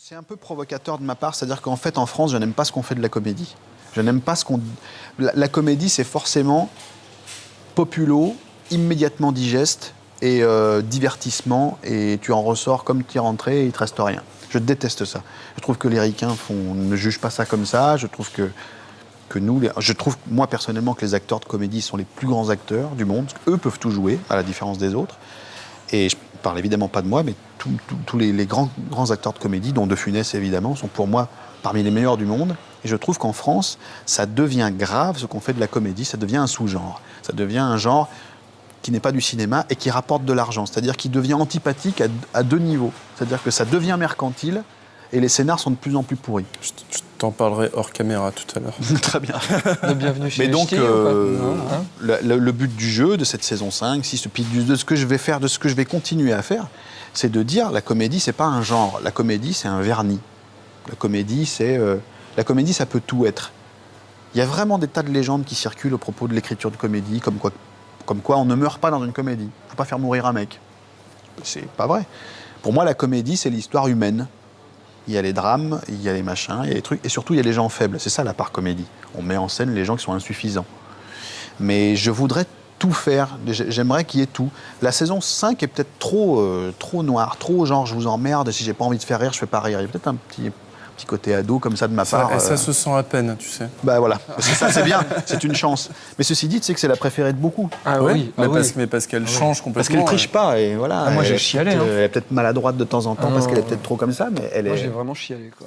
C'est un peu provocateur de ma part, c'est-à-dire qu'en fait, en France, je n'aime pas ce qu'on fait de la comédie. Je n'aime pas ce qu'on... La comédie, c'est forcément populo, immédiatement digeste et divertissement, et tu en ressors comme tu es rentré et il ne te reste rien. Je déteste ça. Je trouve que les ricains ne jugent pas ça comme ça. Je trouve je trouve, moi, personnellement, que les acteurs de comédie sont les plus grands acteurs du monde. Eux peuvent tout jouer, à la différence des autres. Et je parle évidemment pas de moi, mais tous les grands acteurs de comédie, dont De Funès évidemment, sont pour moi parmi les meilleurs du monde. Et je trouve qu'en France, ça devient grave ce qu'on fait de la comédie, ça devient un sous-genre. Ça devient un genre qui n'est pas du cinéma et qui rapporte de l'argent. C'est-à-dire qu'il devient antipathique à deux niveaux. C'est-à-dire que ça devient mercantile et les scénars sont de plus en plus pourris. Je t'en parlerai hors caméra tout à l'heure. Très bien. Bienvenue chez Mais donc, non, hein. le but du jeu, de cette saison 5, puis de ce que je vais faire, de ce que je vais continuer à faire, c'est de dire la comédie, c'est pas un genre. La comédie, c'est un vernis. La comédie, ça peut tout être. Il y a vraiment des tas de légendes qui circulent au propos de l'écriture de comédie, comme quoi on ne meurt pas dans une comédie. Il ne faut pas faire mourir un mec. C'est pas vrai. Pour moi, la comédie, c'est l'histoire humaine. Il y a les drames, il y a les machins, il y a les trucs, et surtout il y a les gens faibles. C'est ça la part comédie. On met en scène les gens qui sont insuffisants. Mais je voudrais tout faire, j'aimerais qu'il y ait tout. La saison 5 est peut-être trop noire, trop genre je vous emmerde, si j'ai pas envie de faire rire, je fais pas rire. Il y a peut-être un petit côté ado comme ça de ma part. Ça se sent à peine, tu sais. Bah voilà, ça c'est bien, c'est une chance. Mais ceci dit, tu sais que c'est la préférée de beaucoup. Ah oui, mais parce qu'elle change complètement. Parce qu'elle triche pas, et voilà. Moi j'ai chialé. Elle est peut-être maladroite de temps en temps parce qu'elle est peut-être trop comme ça, mais elle est... Moi j'ai vraiment chialé, quoi.